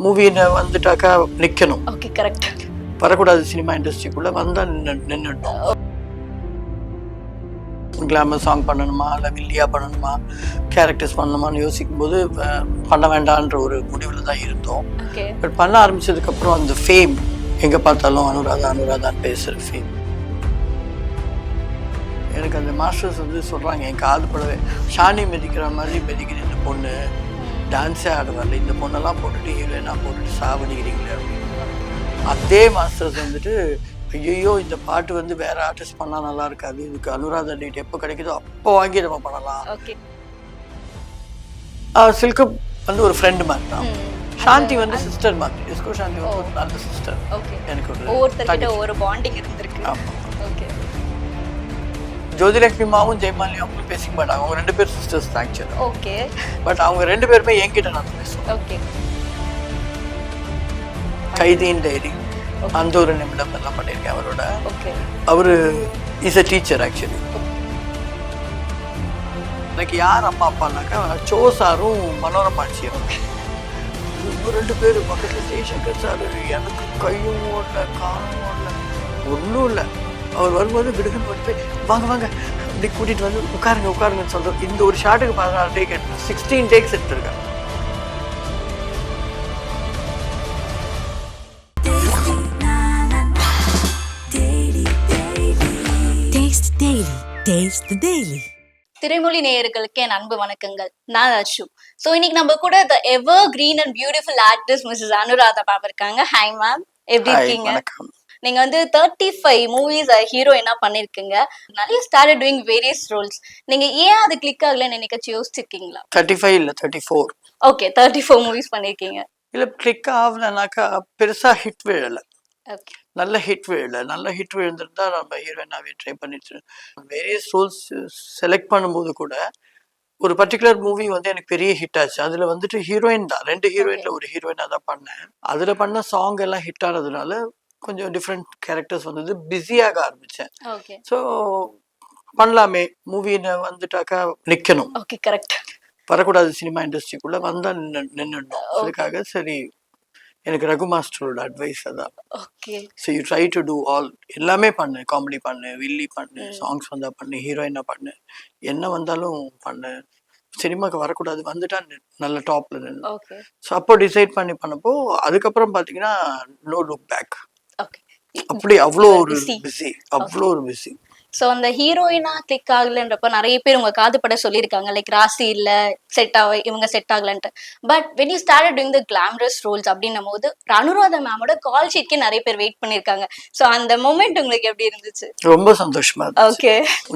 மூவின்னு வந்துட்டாக்கா நிற்கணும். Okay, correct. வரக்கூடாது சினிமா இண்டஸ்ட்ரிக்குள்ளே வந்தால் நின்றுட்டோம். கிளாமர் சாங் பண்ணணுமா இல்லை வில்லியா பண்ணணுமா கேரக்டர்ஸ் பண்ணணுமான்னு யோசிக்கும்போது பண்ண வேண்டான்ற ஒரு முடிவில் தான் இருந்தோம். பட் பண்ண ஆரம்பித்ததுக்கப்புறம் அந்த ஃபேம், எங்கே பார்த்தாலும் அனுராதான்னு பேசுகிற ஃபேம், எனக்கு அந்த மாஸ்டர்ஸ் வந்து சொல்கிறாங்க, என் காது படவே ஷானி மிதிக்கிற மாதிரி மிதிக்கிற இந்த பொண்ணு டான்ஸே ஆடுவார்ல, இந்த பொண்ணெல்லாம் போட்டுட்டு ஹீரோயினாக போட்டுட்டு சாவடிக்கிறீங்களே அப்படின்னு. அதே மாஸ்டர்ஸ் வந்துட்டு ஐயோ இந்த பாட்டு வந்து வேற ஆர்டிஸ்ட் பண்ணால் நல்லா இருக்காது, இதுக்கு அனுராதா டேட் எப்போ கிடைக்குதோ அப்போ வாங்கி நம்ம பண்ணலாம். சில்கு வந்து ஒரு ஃப்ரெண்டு மாதிரி தான், சாந்தி வந்து சிஸ்டர் மாதிரி. டிஸ்கோ சாந்தி வந்து ஒரு நல்ல சிஸ்டர். எனக்கு ஒரு பாண்டிங் இருந்திருக்கு. ஆமாம், ஜோதிலட்சுமிமாவும் ஜெயமாலியாவும் பேசிக்க மாட்டாங்க, அவங்க 2 பேர் சிஸ்டர்ஸ் தான் ஆக்சுவலி. ஓகே, பட் அவங்க 2 பேருமே என்கிட்ட நான் பேசுவேன். ஓகே, கைதியின் டைரி, அந்த ஒரு நிமிடம் எல்லாம் பண்ணியிருக்கேன் அவரோட. அவரு இஸ் அ டீச்சர் ஆக்சுவலி. எனக்கு யார் அம்மா அப்பானாக்கா சோசாரும் மனோரமாட்சியும். 2 பேர் பக்கத்தில் ஜெய்சங்கர் சார். எனக்கு கையும் ஓடல காலும் ஓடல ஒன்றும் இல்லை. அவர் வரும்போது விடுக்குன்னு போய் வாங்க வாங்க அப்படி கூட்டிகிட்டு வந்து உட்காருங்கன்னு சொல்கிறோம். இந்த ஒரு ஷாட்டுக்கு 16 டேக் எடுத்து 16 டேக்ஸ் எடுத்துருக்காங்க. திரைமொழி நேயர்களுக்கு என் அன்பு வணக்கங்கள். நான் அஷு. ஸோ இன்னைக்கு நம்ம கூட the evergreen and beautiful artist Mrs Anuradha ma'am இருக்காங்க. ஹாய் மேம், எப்படி இருக்கீங்க? நீங்க வந்து 35 மூவிஸ் ஹீரோயினா பண்ணிருக்கீங்க. நிறைய ஸ்டார்டட் டூயிங் வேரியஸ் ரோல்ஸ். நீங்க ஏன் அது கிளிக் ஆகலன்னு என்னைக்காச்சும் யோசிச்சிருக்கீங்களா? 35 இல்ல 34. ஓகே, 34 மூவிஸ் பண்ணிருக்கீங்க. இல்ல கிளிக் ஆகலனாக்கா பெருசா ஹிட் விழல. நல்ல ஹிட் விழுந்திருந்தா நம்ம ஹீரோயினாவே ட்ரை பண்ணிட்டு வேரியஸ் ரோல்ஸ் செலக்ட் பண்ணும்போது கூட ஒரு பர்டிகுலர் மூவி வந்து எனக்கு பெரிய ஹிட் ஆச்சு. அதுல வந்துட்டு ஹீரோயின் தான், 2 ஹீரோயின்ல ஒரு ஹீரோயினா தான் பண்ணேன். அதுல பண்ண சாங் எல்லாம் ஹிட் ஆனதுனால கொஞ்சம் டிஃப்ரெண்ட் கேரக்டர்ஸ் வந்தது, பிஸியாக ஆரம்பிச்சேன். ஸோ பண்ணலாமே மூவின்னு வந்துட்டாக்கா நிற்கணும். Okay, correct. வரக்கூடாது சினிமா இண்டஸ்ட்ரிக்குள்ள வந்தால் நின்றுடணும். அதுக்காக சரி, எனக்கு ரகு மாஸ்டரோட அட்வைஸ் அதான். So you try to do all, எல்லாமே பண்ணு, காமெடி பண்ணு, வில்லி பண்ணு, சாங்ஸ் வந்தால் பண்ணு, ஹீரோயினா பண்ணு, என்ன வந்தாலும் பண்ணு, சினிமாவுக்கு வரக்கூடாது, வந்துட்டா நல்ல டாப்ல நின்று. ஸோ அப்போ டிசைட் பண்ணப்போ அதுக்கப்புறம் பார்த்தீங்கன்னா நோ லுக் பேக். அப்படி அவ்வளோ ஒரு பிஸி. ஸோ அந்த ஹீரோயினா கிளிக் ஆகலன்றப்ப நிறைய பேர் உங்க காது பட சொல்லியிருக்காங்க, லைக் ராசி இல்ல செட் இவங்க செட் ஆகலன்ட்டு. But when you started doing the glamorous roles அப்படின்னும் போது அனுராதா மேமோட கால் ஷீட்க்கே நிறைய பேர் வெயிட் பண்ணிருக்காங்க. ஸோ அந்த மொமெண்ட் உங்களுக்கு எப்படி இருந்துச்சு? ரொம்ப சந்தோஷமா இருந்துச்சு. ஓகே,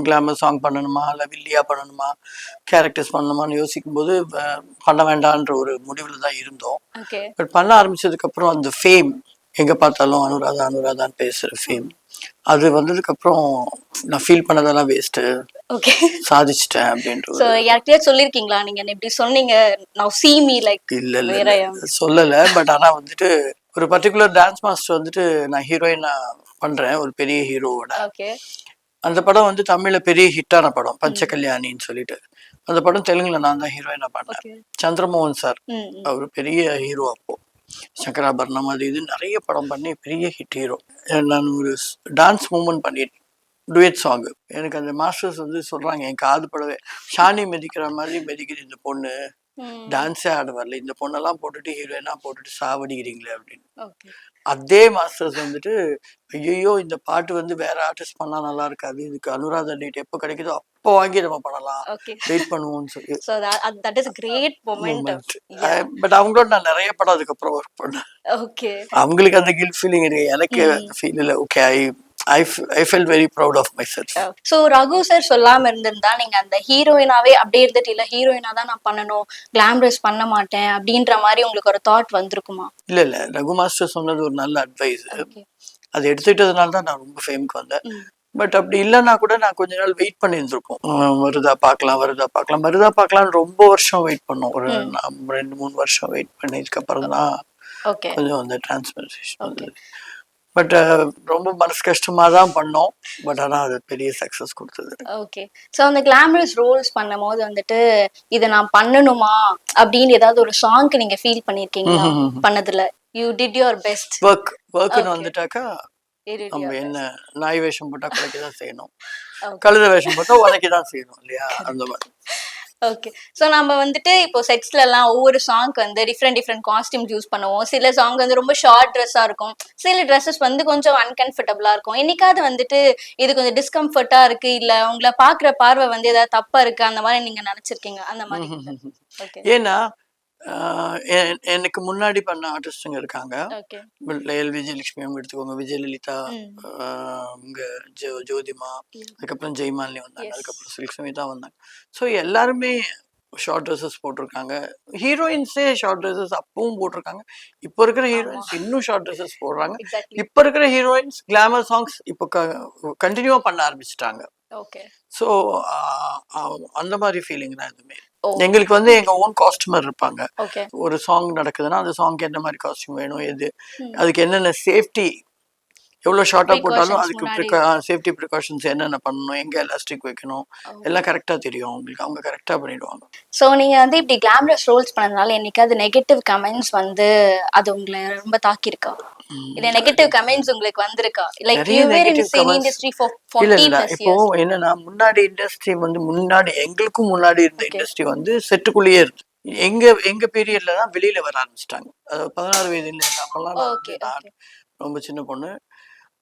கிளாமர் சாங் பண்ணணுமா இல்லை வில்லியா பண்ணணுமா கேரக்டர்ஸ் பண்ணணுமான்னு யோசிக்கும் போது பண்ண வேண்டான்ற ஒரு முடிவில் தான் இருந்தோம். பட் பண்ண ஆரம்பிச்சதுக்கு அப்புறம் அந்த ஃபேம், எங்கே பார்த்தாலும் அனுராதான்னு பேசுகிற ஃபேம், அது வந்ததுக்கப்புறம் நான் ஃபீல் பண்ணதெல்லாம் வேஸ்ட்டு, சாதிச்சிட்டேன் அப்படின்ட்டு. ஸோ யார்கிட்டயாவது சொல்லியிருக்கீங்களா நீங்கள் இப்படி சொன்னீங்க நவ் சீ மீ லைக்? இல்லை சொல்லலை. பட் ஆனால் வந்துட்டு ஒரு பர்டிகுலர் டான்ஸ் மாஸ்டர் வந்துட்டு நான் ஹீரோயினா பண்ணுறேன் ஒரு பெரிய ஹீரோவோட. அந்த படம் வந்து தமிழில் பெரிய ஹிட்டான படம், பஞ்ச கல்யாணின்னு சொல்லிட்டு. அந்த படம் தெலுங்குல நான் தான் ஹீரோயினா பண்ணேன். சந்திரமோகன் சார் அவர் பெரிய ஹீரோ. அப்போ சங்கராபரணம் அது இது நிறைய படம் பண்ணி பெரிய ஹிட் ஹீரோ. நான் ஒரு டான்ஸ் மூமெண்ட் பண்ணிட்டேன், டுயட் சாங். எனக்கு அந்த மாஸ்டர்ஸ் வந்து சொல்றாங்க, என் காது படவே ஷானி மிதிக்கிற மாதிரி மிதிக்கிற இந்த பொண்ணு டான்ஸே ஆடுவார்ல, இந்த பொண்ணெல்லாம் போட்டுட்டு ஹீரோயினா போட்டுட்டு சாவடிக்கிறீங்களே அப்படின்னு. அதே மாஸ்டர்ஸ் வந்துட்டு ஐயோ இந்த பாட்டு வந்து வேற ஆர்டிஸ்ட் பண்ணா நல்லா இருக்காது, இதுக்கு அனுராதா டேட் எப்போ கிடைக்குதோ அப்போ வாங்கி நம்ம பண்ணலாம், வெயிட் பண்ணுவோம்னு சொல்லி. பட் அவங்களோட நான் நிறைய படம் அதுக்கப்புறம் ஒர்க் பண்ணேன். அவங்களுக்கு அந்த கில்ட் ஃபீலிங் இருக்கு, எனக்கு அந்த ஃபீல் இல்லை. Okay, I felt very proud of myself. So Raghu sir சொல்லாம இருந்திருந்தா நீங்க அந்த ஹீரோயினாவே அப்படியே இருந்துட்டு இல்ல ஹீரோயினா தான் நான் பண்ணணும், கிளாமரஸ் பண்ண மாட்டேன் அப்படின்ற மாதிரி உங்களுக்கு ஒரு தாட் வந்திருக்குமா? இல்ல ரகு மாஸ்டர் சொன்னது ஒரு நல்ல அட்வைஸ். அதை எடுத்துக்கிட்டதுனால தான் நான் ரொம்ப ஃபேமுக்கு வந்தேன். பட் அப்படி இல்லைன்னா கூட நான் கொஞ்ச நாள் வெயிட் பண்ணியிருந்திருப்போம். வருதா பார்க்கலாம் ரொம்ப வருஷம் வெயிட் பண்ணோம். ஒரு 2-3 வருஷம் வெயிட் பண்ணதுக்கு அப்புறம் தான் கொஞ்சம் அந்த டிரான்ஸ்பர்மேஷன் வந்தது. பட் ரொம்ப மனசு கஷ்டமா தான் பண்ணோம். பட் ஆனா அது பெரிய சக்சஸ் கொடுத்தது. ஓகே. சோ அந்த கிளாமரஸ் ரோல்ஸ் பண்ணும்போது வந்துட்டு இத நான் பண்ணணுமா அப்படின்னு ஏதாவது ஒரு சாங்க்கு நீங்க ஃபீல் பண்ணிருக்கீங்களா? பண்ணதுல யூ டிட் யுவர் பெஸ்ட். ஒர்க்னு வந்துட்டாக்கா You did நம்ம your என்ன best. நாய் வேஷம் போட்டா குலைக்க தான் செய்யணும், Okay. கழுத வேஷம் போட்டா உதைக்க தான் செய்யணும் இல்லையா? அந்த மாதிரி. ஓகே. சோ நம்ம வந்துட்டு இப்போ செட்ஸ்ல எல்லாம் ஒவ்வொரு சாங்க்கு வந்து டிஃப்ரெண்ட் காஸ்டியூம்ஸ் யூஸ் பண்ணுவோம். சில சாங் வந்து ரொம்ப ஷார்ட் ட்ரெஸ்ஸா இருக்கும். சில ட்ரெஸ்ஸஸ் வந்து கொஞ்சம் அன்கம்ஃபர்டபுளா இருக்கும். என்னைக்காவது வந்துட்டு இது கொஞ்சம் டிஸ்கம்ஃபர்ட்டா இருக்கு, இல்ல உங்கள பாக்குற பார்வை வந்து ஏதாவது தப்பா இருக்கு அந்த மாதிரி நீங்க நினைச்சிருக்கீங்க அந்த மாதிரி? ஓகே. ஏன்னா எனக்கு முன்னாடி பண்ண ஆர்டிஸ்டுங்க இருக்காங்க. ஓகே. எல் விஜயலட்சுமி அவங்க எடுத்துக்கோங்க, விஜயலலிதா, இங்க ஜோதிமா, அதுக்கப்புறம் ஜெய்மாலினி வந்தாங்க, அதுக்கப்புறம் சில்க் சுமிதா வந்தாங்க. ஸோ எல்லாருமே ஷார்ட் ட்ரெஸ்ஸஸ் போட்டிருக்காங்க. ஹீரோயின்ஸே ஷார்ட் ட்ரெஸ்ஸஸ் அப்பவும் போட்டிருக்காங்க. இப்போ இருக்கிற ஹீரோயின்ஸ் இன்னும் ஷார்ட் ட்ரெஸ்ஸஸ் போடுறாங்க. இப்போ இருக்கிற ஹீரோயின்ஸ் கிளாமர் சாங்ஸ் இப்போ கண்டினியூவா பண்ண ஆரம்பிச்சிட்டாங்க. ஓகே. ஸோ அந்த மாதிரி ஃபீலிங் தான் எதுவுமே. எங்களுக்கு வந்து எங்க ஓன் காஸ்டியூமர் இருப்பாங்க. ஒரு சாங் நடக்குதுன்னா அந்த சாங்க்கு என்ன மாதிரி காஸ்டியூம் வேணும், எது அதுக்கு என்னென்ன சேஃப்டி, எவ்வளவு ஷார்ட்டா போட்டாலும் அதுக்கு சேஃப்டி ப்ரிகாஷன்ஸ் என்னென்ன பண்ணணும், எங்க எலாஸ்டிக் வைக்கணும், எல்லாம் கரெக்டா தெரியும் அவங்களுக்கு. அவங்க கரெக்டா பண்ணிடுவாங்க. சோ நீங்க வந்து இப்படி கிளாமரஸ் ரோல்ஸ் பண்ணதுனால என்னைக்காவது நெகட்டிவ் கமெண்ட்ஸ் வந்து அது உங்களை ரொம்ப தாக்கியிருக்கா? இல்ல நெகட்டிவ் கமெண்ட்ஸ் உங்களுக்கு வந்திருக்கா? Like you were in cine industry for 40 plus இப்போ years. என்னன்னா முன்னாடி இண்டஸ்ட்ரி வந்து எங்களுக்கும் முன்னாடி இருந்த இண்டஸ்ட்ரி வந்து செட்டுக்குள்ளேயே இருக்கு. எங்க பீரியட்ல தான் வெளியில வர ஆரம்பிச்சிட்டாங்க. 16 வயதுல அப்பெல்லாம் ரொம்ப சின்ன பொண்ணு.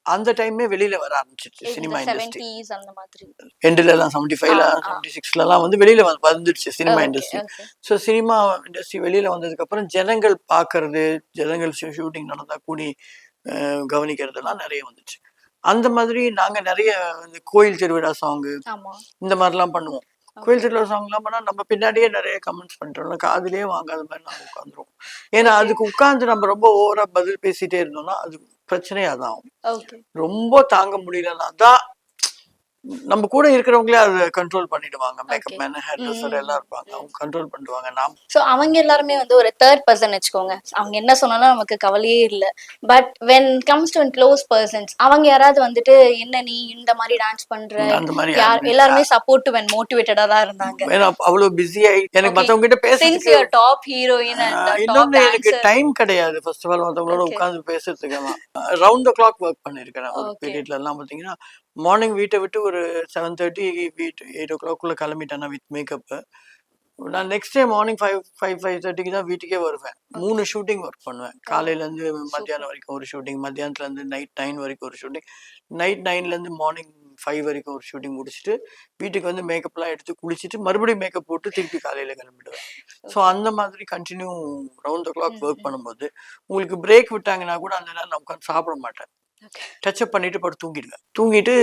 அந்த டைமே வெளியில வர ஆரம்பிச்சிருச்சு சினிமா இண்டஸ்ட்ரி. அந்த மாதிரி எண்ட்ல எல்லாம் 75ல 76ல எல்லாம் வந்து வெளியில வந்துடுச்சு cinema industry. So cinema industry வெளியில வந்ததுக்கு அப்புறம் ஜனங்கள் பாக்குறது, ஜனங்கள் ஷூட்டிங் நடந்தா கூடி கவனிக்கிறதுலாம் நிறைய வந்துச்சு. அந்த மாதிரி நாங்க நிறைய கோயில் திருவிழா சாங்கு இந்த மாதிரிலாம் பண்ணுவோம். கோயில் திருவிழா சாங் எல்லாம் பண்ணா நம்ம பின்னாடியே நிறைய கமெண்ட்ஸ் பண்ணிட்டோம், காதுலயே வாங்காத மாதிரி நாங்க உட்காந்துருவோம். ஏன்னா அதுக்கு உட்கார்ந்து நம்ம ரொம்ப ஓவரா பதில் பேசிட்டே இருந்தோம்னா அது பிரச்சனையாதான் ஆகும். ரொம்ப தாங்க முடியலன்னா தான் நம்ம கூட இருக்கிறவங்களே அதை கண்ட்ரோல் பண்ணிடுவாங்க. மேக்கப் மேன், ஹேர் ட்ரெஸ்ஸர் எல்லாம் இருப்பாங்க, அவங்க கண்ட்ரோல் பண்ணிடுவாங்க. சோ அவங்க எல்லாருமே வந்து ஒரு தேர்ட் பர்சன் வச்சுக்கோங்க. அவங்க என்ன சொன்னாலும் நமக்கு கவலையே இல்ல. But when comes to close persons, அவங்க யாராவது வந்துட்டு என்ன நீ இந்த மாதிரி டான்ஸ் பண்ற, அந்த மாதிரி எல்லாருமே சப்போர்ட்டிவ் அண்ட் மோட்டிவேட்டடா தான் இருந்தாங்க. அவ்வளவு பிஸியா எனக்கு மத்தவங்க கிட்ட பேசுறதுக்கு டாப் ஹீரோயின் அண்ட் இன்னொன்னு எனக்கு டைம் கிடையாது. ஃபர்ஸ்ட் ஆஃப் ஆல் மத்தவங்களோட உட்கார்ந்து பேசுறதுக்கு ரவுண்ட் தி கிளாக் ஒர்க் பண்ணிருக்கேன். ஒரு பீரியட்ல எல்லாம் பாத்தீங்கன்னா மார்னிங் வீட்டை விட்டு ஒரு 7:30 8 o'clock கிளம்பிட்டேன்னா வித் மேக்கப், நான் நெக்ஸ்ட் டே மார்னிங் 5:30 தான் வீட்டுக்கே வருவேன். 3 ஷூட்டிங் ஒர்க் பண்ணுவேன். காலையில இருந்து மத்தியானம் வரைக்கும் ஒரு ஷூட்டிங், மத்தியானத்துல இருந்து நைட் 9 வரைக்கும் ஒரு ஷூட்டிங், நைட் 9ல இருந்து மார்னிங் 5 வரைக்கும் ஒரு ஷூட்டிங் முடிச்சுட்டு வீட்டுக்கு வந்து மேக்கப் எல்லாம் எடுத்து குளிச்சுட்டு மறுபடியும் மேக்கப் போட்டு திருப்பி காலையில கிளம்பிடுவேன். ஸோ அந்த மாதிரி continue round the clock work பண்ணும்போது உங்களுக்கு பிரேக் விட்டாங்கன்னா கூட அந்த நேரம் நான் உட்காந்து சாப்பிட மாட்டேன். டச்சப் பண்ணிட்டு போட்டு தூங்கிடுவேன். தூங்கிட்டு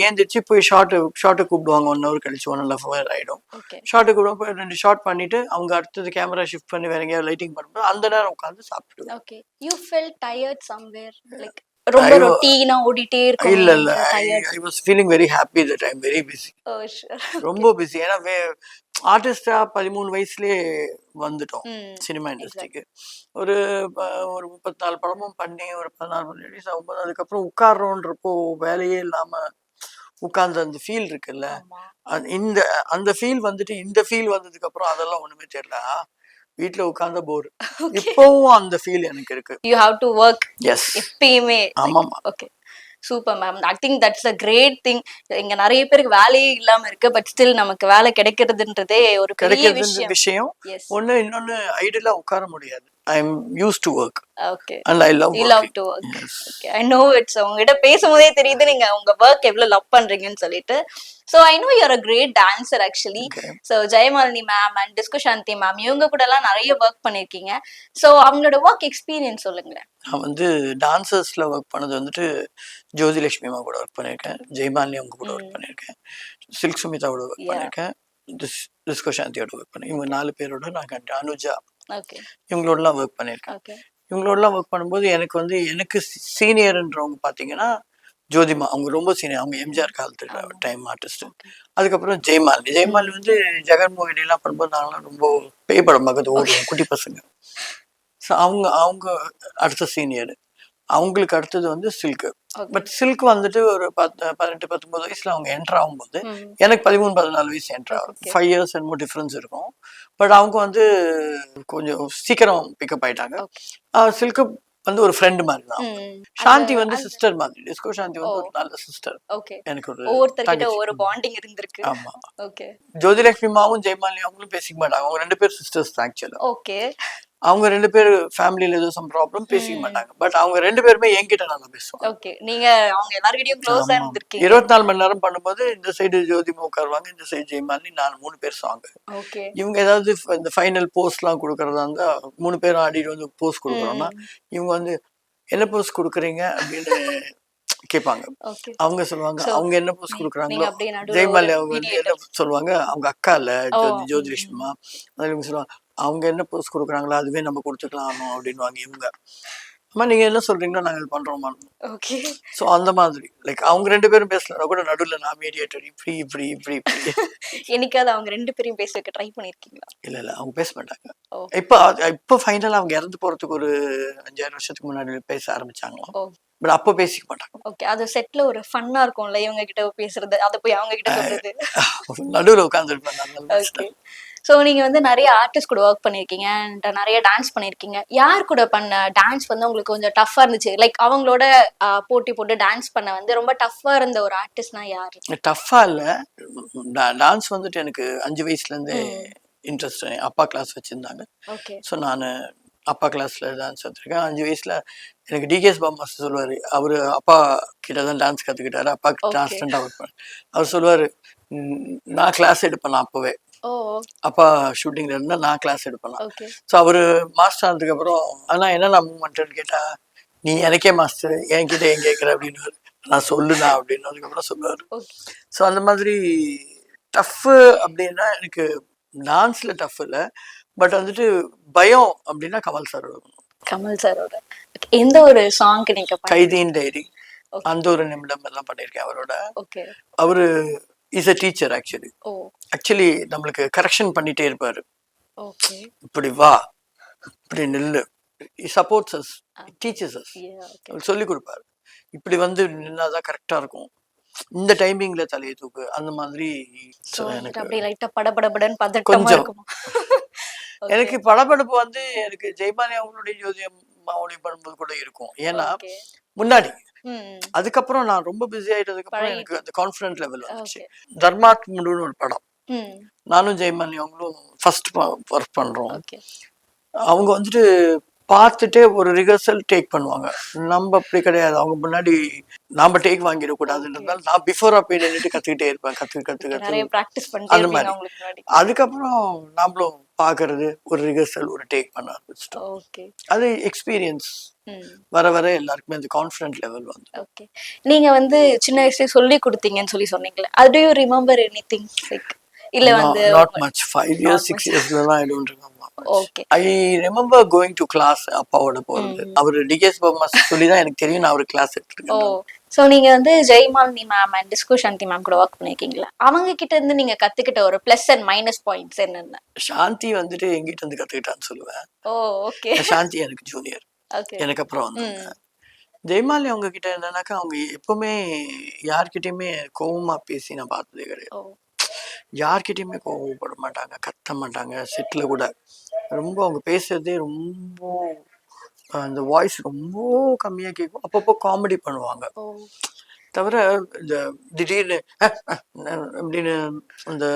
ஏந்திரிச்சு போய் ஷார்ட்டை கூப்பிடுவாங்க. 1 hour கழிச்சு 1.5 hour ஆயிடும். ஷார்ட்டை கூப்பிடுவோம், போய் 2 ஷார்ட் பண்ணிட்டு அவங்க அடுத்தது கேமரா ஷிஃப்ட் பண்ணி வேற எங்கேயாவது லைட்டிங் பண்ணும்போது அந்த நேரம் உட்காந்து சாப்பிடுவேன். Okay. You felt tired somewhere, like ரொம்ப ரொட்டீனா ஓடிட்டே இருக்கும்? இல்ல I was feeling very happy that I am very busy. ரொம்ப பிஸி. ஏன்னா ஆர்டிஸ்டா 13 வயசுலயே வந்துட்டோம் சினிமா இண்டஸ்ட்ரிக்கு. ஒரு 34 படமும் பண்ணி ஒரு 14 ரிலீஸ் ஆகும்போது அதுக்கப்புறம் உட்கார்றோன்றப்போ வேலையே இல்லாம உட்கார்ந்து அந்த ஃபீல் இருக்குல்ல, அந்த ஃபீல் வந்துட்டு இந்த ஃபீல் வந்ததுக்கு அப்புறம் அதெல்லாம் ஒண்ணுமே தெரியல. வீட்டுல உட்கார்ந்த போர். இப்பவும் அந்த ஃபீல் எனக்கு இருக்கு. You have to work. Yes, எப்பயுமே. ஆமா. Okay, super ma'am. I think that's a great thing. இங்க நிறைய பேருக்கு வேலையே இல்லாம இருக்கு, பட் ஸ்டில் நமக்கு வேலை கிடைக்கிறதுன்றதே ஒரு பெரிய விஷயம். ஒண்ணு இன்னொன்னு ஐடியலா உட்கார முடியாது. I am used to work. Okay. And I love you love to work. Yes. Okay, I know it's உங்ககிட்ட பேசும்போதே தெரியுது நீங்க உங்க work எவ்வளவு லவ் பண்றீங்கன்னு சொல்லிட்டு. So I know you're a great dancer actually. Okay. So Jayamalini ma'am and Disco Shanti ma'am இவங்க கூட எல்லாம் நிறைய ஒர்க் பண்ணிருக்கீங்க. So அவங்களோட ஒர்க் எக்ஸ்பீரியன்ஸ் சொல்லுங்களேன். நான் வந்து டான்சர்ஸ்ல ஒர்க் பண்ணது வந்துட்டு ஜோதிலட்சுமி அம்மா கூட ஒர்க் பண்ணிருக்கேன், ஜெயமாலினி அவங்க கூட ஒர்க் பண்ணிருக்கேன், சில்க் சுமிதாவோட ஒர்க் பண்ணிருக்கேன், டிஸ்கோ சாந்தியோட ஒர்க் பண்ணேன். இவங்க 4 பேரோட நான் அனுஜா இவங்களோடலாம் ஒர்க் பண்ணியிருக்கேன். இவங்களோடலாம் ஒர்க் பண்ணும்போது எனக்கு சீனியர்ன்றவங்க பார்த்தீங்கன்னா ஜோதிமா, அவங்க ரொம்ப சீனியர். அவங்க எம்ஜிஆர் காலத்து டைம் ஆர்டிஸ்ட். அதுக்கப்புறம் ஜெயமாலினி வந்து ஜெகன்மோகினி எல்லாம் பண்ணும்போது நாங்களாம் ரொம்ப பேய் படம் பார்க்கறது ஓடுவோம் குட்டி பசங்க. ஸோ அவங்க அடுத்த சீனியர். அவங்களுக்கு அடுத்தது வந்து சில்க். பட் சில்க் வந்துட்டு ஒரு 18-19 வயசுல அவங்க என்டர் ஆகும்போது எனக்கு 13-14 வயசு என்டர் ஆகும். 5 years என்னமோ டிஃபரன்ஸ் இருக்கும். பட் அவங்க வந்து கொஞ்சம் சீக்கிரம் பிக்கப் ஆயிட்டாங்க. சில்க் வந்து ஒரு ஃப்ரெண்ட் மாதிரி தான். சாந்தி வந்து சிஸ்டர் மாதிரி. டிஸ்கோ சாந்தி வந்து ஒரு நல்ல சிஸ்டர். எனக்கு ஒரு ஒவ்வொருத்தர்கிட்ட ஒரு பாண்டிங் இருந்திருக்கு. ஆமா. ஜோதிலட்சுமி அம்மாவும் ஜெயமாலினி அவங்களும் பேசிக்க மாட்டாங்க. அவங்க 2 பேரும் சிஸ்டர்ஸ் தான் ஆக்சுவலா. அவங்க 2 பேரும் ஃபேமிலியில ஏதோ சம் ப்ராப்ளம் பேசிக்க மாட்டாங்க. பட் அவங்க 2 பேருமே என்கிட்ட நல்லா பேசுவாங்க. நீங்க அவங்க எல்லார்கிட்டயும் க்ளோஸா இருந்திருக்கீங்க. 24 மணி நேரம் பண்ணும்போது இந்த சைடு ஜோதிமா உட்காருவாங்க, இந்த சைடு ஜெயமாலினி, நான் 3 பேர் சாங். இவங்க ஏதாவது இந்த ஃபைனல் போஸ்ட் எல்லாம் கொடுக்கறதா இருந்தா 3 பேரும் ஆடிட்டு வந்து போஸ்ட் கொடுக்குறோம்னா இவங்க வந்து என்ன போஸ்ட் கொடுக்குறீங்க அப்படின்னு கேட்பாங்க. அவங்க சொல்லுவாங்க அவங்க என்ன போஸ்ட் கொடுக்குறாங்களோ. ஜெயமாலினி அவங்க வந்து என்ன சொல்லுவாங்க, அவங்க அக்கா இல்ல ஜோதிலட்சுமிமா, இவங்க சொல்லுவாங்க அவங்க என்ன போஸ்ட் கொடுக்குறாங்களோ அதுவே நம்ம கொடுத்துக்கலாமோ அப்படின்னு வாங்க. இவங்க அம்மா நீங்க என்ன சொல்றீங்களோ நாங்க இது பண்றோமா. சோ அந்த மாதிரி லைக் அவங்க 2 பேரும் பேசல கூட நடுவுல நான் மீடியேட்டர் இப்படி இப்படி இப்படி இப்படி. என்னைக்காவது அவங்க 2 பேரையும் பேச வைக்க ட்ரை பண்ணிருக்கீங்களா? இல்ல அவங்க பேச மாட்டாங்க. இப்ப ஃபைனலா அவங்க இறந்து போறதுக்கு ஒரு 5-6 வருஷத்துக்கு முன்னாடி பேச ஆரம்பிச்சாங்க. பட் அப்ப பேசிக்க மாட்டாங்க. அது செட்ல ஒரு ஃபன்னா இருக்கும்ல இவங்க கிட்ட பேசுறது, அத போய் அவங்க கிட்ட சொல்றது. நடுவுல உட்கார்ந்துருப்பாங்க. சோ நீங்க வந்து நிறைய ஆர்டிஸ்ட் கூட ஒர்க் பண்ணிருக்கீங்க, நிறைய டான்ஸ் பண்ணிருக்கீங்க. யார் கூட பண்ண டான்ஸ் வந்து உங்களுக்கு கொஞ்சம் டஃப்பா இருந்துச்சு? லைக் அவங்களோட போட்டி போட்டு டான்ஸ் பண்ண வந்து ரொம்ப டஃப்பா இருந்த ஒரு ஆர்டிஸ்ட்னா யாரு? டஃப்பா இல்ல, டான்ஸ் வந்துட்டு எனக்கு 5 வயசுல இருந்தே இன்ட்ரெஸ்ட். அப்பா கிளாஸ் வச்சிருந்தாங்க. சோ நானு அப்பா கிளாஸ்ல டான்ஸ் கத்துருக்கேன். 5 வயசுல எனக்கு டிகேஎஸ் பாபு மாஸ்டர் சொல்லுவாரு, அவரு அப்பா கிட்டதான் டான்ஸ் கத்துக்கிட்டாரு. அப்பா கிட்ட அசிஸ்டண்டா ஒர்க் பண்ண. அவர் சொல்லுவாரு நான் கிளாஸ் எடுப்பேன். அப்பவே அப்பா ஷூட்டிங்ல இருந்தா நான் கிளாஸ் எடுப்பேன். சோ அவரு மாஸ்டர் ஆனதுக்கு அப்புறம் ஆனா என்ன மூவ்மெண்ட்னு கேட்டா, நீ எனக்கே மாஸ்டர் என்கிட்ட ஏன் கேட்கற அப்படின்னு நான் சொல்லுனா அப்படின்னு அதுக்கப்புறம் சொல்லுவாரு. சோ அந்த மாதிரி டஃப் அப்படின்னா எனக்கு டான்ஸ்ல டஃப் இல்ல, பட் வந்துட்டு பயம் அப்படின்னா கமல் சார். கமல் சாரோட எந்த ஒரு சாங்க்கு நீங்க கைதியின் டைரி, அந்த ஒரு நிமிடம் எல்லாம் பண்ணிருக்கேன் அவரோட. அவரு இஸ் a டீச்சர் ஆக்சுவலி நம்மளுக்கு கரெக்ஷன் பண்ணிட்டே இருப்பாரு. இப்படி வா, இப்படி நில்லு, சப்போர்ட்ஸ் அஸ், டீச்சர்ஸ் அஸ், சொல்லி கொடுப்பாரு. இப்படி வந்து நின்னாதான் கரெக்டா இருக்கும், இந்த டைமிங்ல தலையை தூக்கு, அந்த மாதிரி. கொஞ்சம் எனக்கு படபடப்பு வந்து எனக்கு ஜெயமாலினி அவங்களுடைய ஜோதி அம்மாவுடைய படும்போது கூட இருக்கும். ஏன்னா முன்னாடி அதுக்கப்புறம் நான் ரொம்ப பிஸி ஆயிட்டதுக்கு அப்புறம் எனக்கு அந்த கான்ஃபிடன்ட் லெவல் வந்துச்சு. தர்மாத்முன்னு ஒரு படம், நானும் ஜெயமாலினி அவங்களும் ஃபர்ஸ்ட் ஒர்க் பண்றோம். அவங்க வந்துட்டு பார்த்துட்டே ஒரு ரிஹர்சல் டேக் பண்ணுவாங்க. நம்ம அப்படி கிடையாது. அவங்க முன்னாடி நாம டேக் வாங்கிடக்கூடாதுன்றதுனால நான் பிஃபோரா போய் நின்றுட்டு கத்துக்கிட்டே இருப்பேன். கத்து அந்த மாதிரி. அதுக்கப்புறம் நாமளும் பாக்குறது ஒரு ரிஹர்சல் ஒரு டேக் பண்ண ஆரம்பிச்சிட்டோம். அது எக்ஸ்பீரியன்ஸ் வர வர எல்லாருக்குமே அந்த கான்ஃபிடன்ட் லெவல் வந்து. நீங்க வந்து சின்ன வயசுல சொல்லி கொடுத்தீங்கன்னு சொல்லி சொன்னீங்களே, அது to you remember anything like? இல்ல வந்து not much. 5 years 6 yearsலாம் I don't remember much. I remember going to class அப்பாவோட போறது. அவர் டிகேஎஸ் பாபு மாஸ்டர் சொல்லி தான் எனக்கு தெரியும் நான் ஒரு கிளாஸ் எடுத்துருக்கேன். சோ நீங்க வந்து Jayamalini ma'am and Disco Shanti ma'am கூட ஒர்க் பண்ணிருக்கீங்களா? அவங்க கிட்ட இருந்து நீங்க கத்துக்கிட்ட ஒரு பிளஸ் அண்ட் மைனஸ் பாயிண்ட்ஸ் என்னென்ன? சாந்தி வந்துட்டு எங்கிட்ட இருந்து கத்துக்கிட்டான்னு சொல்லுவேன். சாந்தி எனக்கு ஜூனியர், எனக்கு அப்புறம் வந்தாங்க. ஜெயமாலினி அவங்க கிட்ட என்னன்னாக்கா அவங்க எப்பவுமே யார்கிட்டயுமே கோவமா பேசி நான் பார்த்ததே கிடையாது. யார்கிட்டயுமே கோவப்பட மாட்டாங்க, கத்த மாட்டாங்க. செட்ல கூட ரொம்ப அவங்க பேசுறதே ரொம்ப அந்த வாய்ஸ் ரொம்ப கம்மியா கேட்கும். அப்பப்போ காமெடி பண்ணுவாங்க. தவிர இந்த திடீர்னு அப்படின்னு அந்த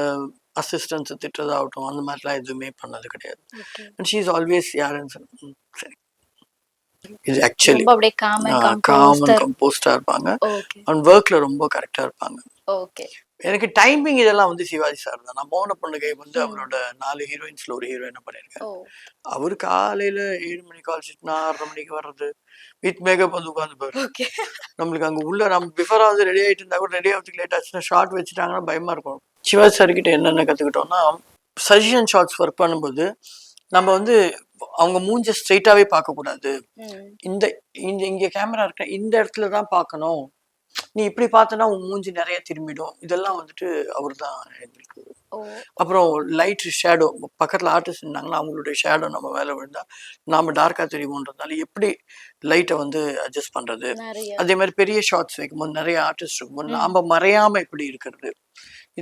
அசிஸ்டன்ஸ் திட்டுறதாகட்டும் அந்த மாதிரிலாம் எதுவுமே பண்ணது கிடையாது. அண்ட் ஷீ இஸ் ஆல்வேஸ் யாருன்னு சரி இது ஆக்சுவலி காம் அண்ட் கம்போஸ்டா இருப்பாங்க. அண்ட் ஒர்க்ல ரொம்ப கரெக்டா இருப்பாங்க. எனக்கு டைமிங் இதெல்லாம் வந்து சிவாஜி சார் தான். நான் மோன பொண்ணுகை வந்து அவரோட 4 ஹீரோயின்ஸ்ல ஒரு ஹீரோயினா பண்ணியிருக்கேன். அவரு காலையில 7 மணிக்கு கால் ஷீட்னா 6:30 மணிக்கு வர்றது, வித் மேக்கப் வந்து உட்காந்து போயிரு. நம்மளுக்கு அங்க உள்ள நம்ம பிஃபோரா வந்து ரெடி ஆயிட்டு இருந்தா கூட ரெடி ஆகிறதுக்கு லேட் ஆச்சுன்னா ஷார்ட் வச்சுட்டாங்கன்னா பயமா இருக்கும். சிவாஜி சார் கிட்ட என்னென்ன கத்துக்கிட்டோம்னா, சஜஷன் ஷார்ட்ஸ் ஒர்க் பண்ணும்போது நம்ம வந்து அவங்க மூஞ்ச ஸ்ட்ரெயிட்டாவே பார்க்க கூடாது. இந்த இங்க கேமரா இருக்க இந்த இடத்துலதான் பார்க்கணும், நீ இப்படி பார்த்தனா உன் மூஞ்சி நிறைய திரும்பிடும். இதெல்லாம் வந்துட்டு அவர் தான் எங்களுக்கு அப்புறம் லைட் ஷேடோ பக்கத்தில் ஆர்டிஸ்ட் இருந்தாங்கன்னா அவங்களுடைய ஷேடோ நம்ம மேலே விழுந்தா நாம டார்க்காக தெரியுமோன்றதுனால எப்படி லைட்டை வந்து அட்ஜஸ்ட் பண்ணுறது, அதே மாதிரி பெரிய ஷார்ட்ஸ் வைக்கும்போது நிறைய ஆர்டிஸ்ட் இருக்கும்போது நாம மறையாம எப்படி இருக்கிறது,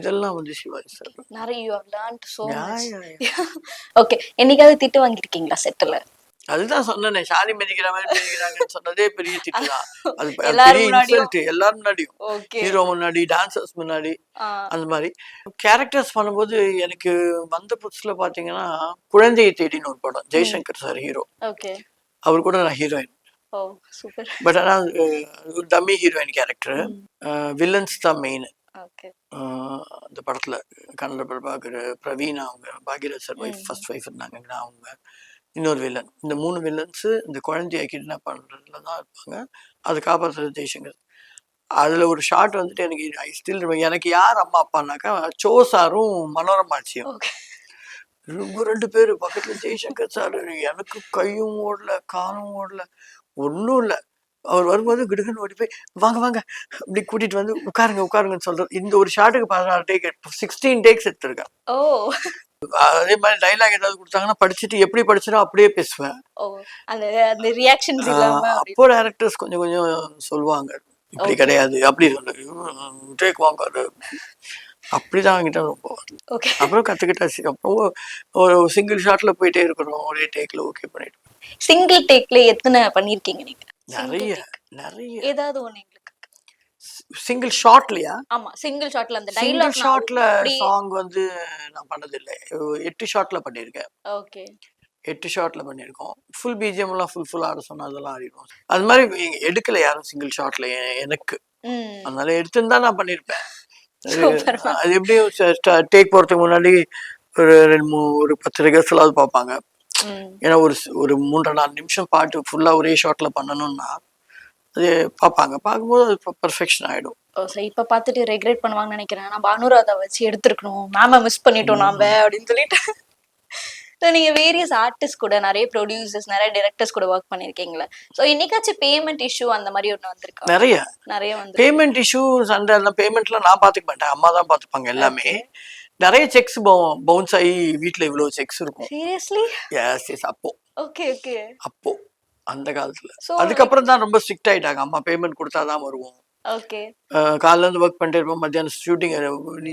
இதெல்லாம் வந்து சிவாஜி சார் நிறைய ஓகே. என்னைக்காவது திட்டு வாங்கிருக்கீங்களா செட்டில்? அதுதான் சொன்னேனே, சாணி மிதிக்கிற மாதிரி மிதிக்கிறாங்கன்னு சொன்னதே பெரிய திட்டு தான். அது பெரிய இன்சல்ட் எல்லாரும் முன்னாடியும், ஹீரோ முன்னாடி, டான்சர்ஸ் முன்னாடி. அந்த மாதிரி கேரக்டர்ஸ் பண்ணும்போது எனக்கு வந்த புதுசுல பாத்தீங்கன்னா குழந்தையை தேடின்னு ஒரு படம், ஜெய்சங்கர் சார் ஹீரோ, அவர் கூட நான் ஹீரோயின். பட் ஆனா டம்மி ஹீரோயின் கேரக்டர், வில்லன்ஸ் தான் மெயின். அந்த படத்துல கன்னட பிரபாகர், பிரவீனா, அவங்க Bhagyaraj sir wife, first wife இருந்தாங்க, அவங்க இன்னொரு வில்லன். இந்த 3 வில்லன்ஸு இந்த குழந்தைய கிட்னாப் பண்ணுறதுல தான் இருப்பாங்க. அது காப்பாற்றுறது ஜெய்சங்கர். அதில் ஒரு ஷார்ட் வந்துட்டு எனக்கு ஐ ஸ்டில் எனக்கு யார் அம்மா அப்பானாக்கா சோ சாரும் மனோரமாச்சியும். இவங்க 2 பேர் பக்கத்தில் ஜெய்சங்கர் சார். எனக்கு கையும் ஓடல காலும் ஓடல ஒன்றும் இல்லை. அவர் வரும்போது கிடுக்குன்னு ஓடி போய் வாங்க வாங்க அப்படி கூட்டிட்டு வந்து உட்காருங்கன்னு சொல்றது. இந்த ஒரு ஷாட்டுக்கு 16 டேக் 16 டேக்ஸ் எடுத்திருக்கேன். அதே மாதிரி டைலாக் ஏதாவது கொடுத்தாங்கன்னா படிச்சுட்டு எப்படி படிச்சனோ அப்படியே பேசுவேன். அப்போ டைரக்டர்ஸ் கொஞ்சம் கொஞ்சம் சொல்லுவாங்க, இப்படி கிடையாது அப்படி டேக் வாங்க, அப்படிதான் என்கிட்ட ரொம்ப. அப்புறம் கத்துக்கிட்டாச்சு. அப்புறம் ஒரு சிங்கிள் ஷாட்ல போயிட்டே இருக்கிறோம், ஒரே டேக்ல ஓகே பண்ணிட்டு. சிங்கிள் டேக்ல எத்தனை பண்ணிருக்கீங்க நீங்க? நிறைய ஏதாவது ஒண்ணு எங்களுக்கு சிங்கிள் ஷாட்லயா? ஆமா, சிங்கிள் ஷாட்ல அந்த டயலாக் ஷாட்ல சாங் வந்து நான் பண்ணது இல்ல. 8 ஷாட்ல பண்ணிருக்கேன். ஓகே, 8 ஷாட்ல பண்ணிருக்கோம். ஃபுல் பிஜிஎம் எல்லாம் ஃபுல் ஆட சொன்னா அதெல்லாம் ஆடிடுவோம். அது மாதிரி எடுக்கல யாரும் சிங்கிள் ஷாட்ல எனக்கு. அதனால எடுத்திருந்தா நான் பண்ணிருப்பேன். அது எப்படியும் டேக் போறதுக்கு முன்னாடி ஒரு 10 ரிகர்சலாவது பார்ப்பாங்க. ஏன்னா ஒரு 3-4 நிமிஷம் பாட்டு ஃபுல்லா ஒரே ஷாட்ல பண்ணணும்னா அது பார்ப்பாங்க. பார்க்கும்போது அது பெர்ஃபெக்ஷன் ஆயிடும். இப்ப பார்த்துட்டு ரெக்ரெட் பண்ணுவாங்கன்னு நினைக்கிறேன். நம்ம அனுராதா வச்சு எடுத்துருக்கணும், மேம மிஸ் பண்ணிட்டோம் நாம அப்படின்னு சொல்லிட்டு. நீங்க வேரியஸ் ஆர்டிஸ்ட் கூட, நிறைய ப்ரொடியூசர்ஸ், நிறைய டைரக்டர்ஸ் கூட ஒர்க் பண்ணிருக்கீங்களா? சோ இன்னைக்காச்சும் பேமெண்ட் இஷ்யூ அந்த மாதிரி ஒண்ணு வந்திருக்கா? நிறைய வந்து பேமெண்ட் இஷ்யூ, சண்டை எல்லாம். பேமெண்ட்லாம் நான் பாத்துக்க மாட்டேன், அம்மா தான் பாத்துப்பாங்க எல்லாமே. நிறைய செக்ஸ் பவுன்ஸ் ஆகி வீட்டுல இவ்வளவு செக்ஸ் இருக்கும். சீரியஸ்லி? எஸ். அப்போ அப்போ அந்த காலத்துல. அதுக்கப்புறம் தான் ரொம்ப ஸ்ட்ரிக்ட் ஆயிட்டாங்க. அம்மா பேமெண்ட் கொடுத்தாதான் வருவோம். காலைல இருந்து ஒர்க் பண்ணிட்டு இருப்போம், மத்தியானம் ஷூட்டிங் நீ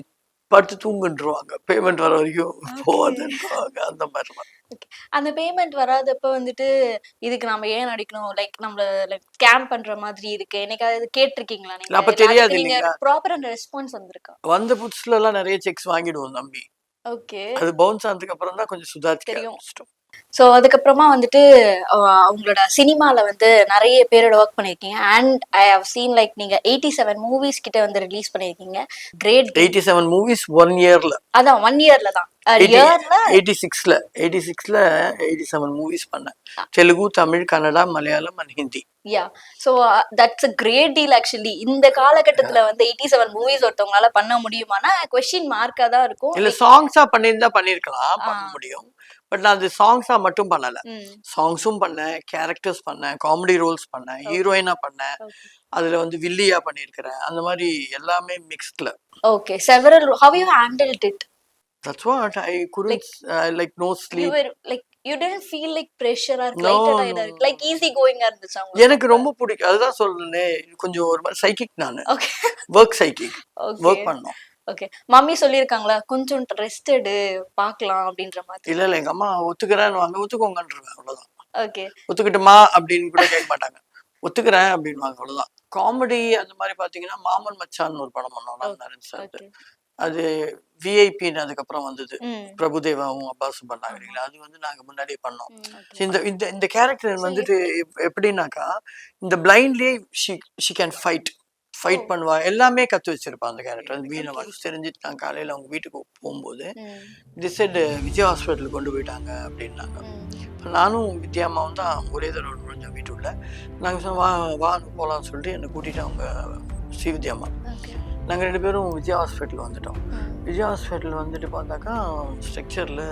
படுத்து தூங்குன்றுவாங்க, பேமெண்ட் வர வரைக்கும் போவாதுன்றாங்க. அந்த மாதிரி அந்த பேமெண்ட் வராதப்ப வந்துட்டு இதுக்கு நம்ம ஏன் நடிக்கணும், லைக் நம்மள ஸ்கேம் பண்ற மாதிரி இருக்கு, என்னைக்காவது கேட்டிருக்கீங்களா நீங்க? அப்ப தெரியாது இல்லையா, ப்ராப்பரான ரெஸ்பான்ஸ் வந்திருக்கா? வந்த புதுசுல எல்லாம் நிறைய செக்ஸ் வாங்கிடுவோம் தம்பி. அது பவுன்ஸ் ஆனதுக்கு அப்புறம் தான் கொஞ்சம் சுதாரிச்சு தெரியும். ஸோ அதுக்கப்புறமா வந்துட்டு அவங்களோட சினிமாவில் வந்து நிறைய பேரோட ஒர்க் பண்ணியிருக்கீங்க. And I have seen like நீங்க 87 மூவிஸ் கிட்ட வந்து ரிலீஸ் பண்ணியிருக்கீங்க. கிரேட். 87 மூவிஸ் 1 இயர்ல. அதான் 1 இயர்ல தான். 86ல 87 மூவிஸ் பண்ணேன். Telugu, Tamil, Kannada, Malayalam and Hindi. So that's a great deal actually. இந்த காலகட்டத்துல வந்து 87 மூவிஸ் ஒருத்தவங்களால பண்ண முடியுமானா கொஸ்டின் மார்க்கா தான் இருக்கும். இல்ல சாங்ஸா பண்ணியிருந்தா பண்ணிருக்கலாம், பண்ண முடியும். பட் நான் அது சாங்ஸா மட்டும் பண்ணல, சாங்ஸும் பண்ணேன், கேரக்டர்ஸ் பண்ணேன், காமெடி ரோல்ஸ் பண்ணேன், ஹீரோயினா பண்ணேன், அதுல வந்து வில்லியா பண்ணிருக்கிறேன். அந்த மாதிரி எல்லாமே மிக்ஸ்ட்ல. Okay, several. How you handled it? That's what I couldn't like no sleep. You were like you didn't feel like pressure or like easy going இருந்துச்சா? எனக்கு ரொம்ப பிடிக்கும். அதுதான் சொல்றேனே, கொஞ்சம் ஒரு மாதிரி சைக்கிக் நானு. Okay, work psychic. வர்க் பண்ணோம். ஓகே, மம்மி சொல்லிருக்காங்களா கொஞ்சம் ரெஸ்ட் எடு பார்க்கலாம் அப்படின்ற மாதிரி? இல்ல எங்க அம்மா ஒத்துக்கிறேன்னு வாங்க, ஒத்துக்கோங்கன்றேன், அவ்வளவுதான். ஓகே, ஒத்துக்கிட்டுமா அப்படின்னு கூட கேட்க மாட்டாங்க, ஒத்துக்கிறேன் அப்படின்வாங்க, அவ்வளவுதான். காமெடி அந்த மாதிரி பாத்தீங்கன்னா மாமன் மச்சான் ஒரு படம் பண்ணோம் நரேன் சார். அது விஐபின்னு அதுக்கப்புறம் வந்தது, பிரபுதேவாவும் அப்பாஸும் பண்ணாங்க. அது வந்து நாங்க முன்னாடியே பண்ணோம். இந்த கேரக்டர் வந்துட்டு எப்படின்னாக்கா, இந்த பிளைண்ட்லயே ஷி கேன் ஃபைட் பண்ணுவா, எல்லாமே கத்து வச்சிருப்பா அந்த கேரக்டர். வீணை வாய்ஸ் தெரிஞ்சுட்டு நான் காலையில அவங்க வீட்டுக்கு போகும்போது டிசைடு விஜய் ஹாஸ்பிட்டலுக்கு கொண்டு போயிட்டாங்க அப்படின்னாங்க. நானும் வித்யாமாவும் தான் ஒரே தடவை நுழைஞ்சோம் வீட்டுக்குள்ள. நாங்கள் சொன்னோம் வா போகலான்னு சொல்லிட்டு என்னை கூட்டிட்டு அவங்க ஸ்ரீ வித்யாமா, நாங்கள் 2 பேரும் விஜய் ஹாஸ்பிட்டல் வந்துட்டோம். விஜய் ஹாஸ்பிட்டல் வந்துட்டு பார்த்தாக்கா ஸ்ட்ரக்சரில்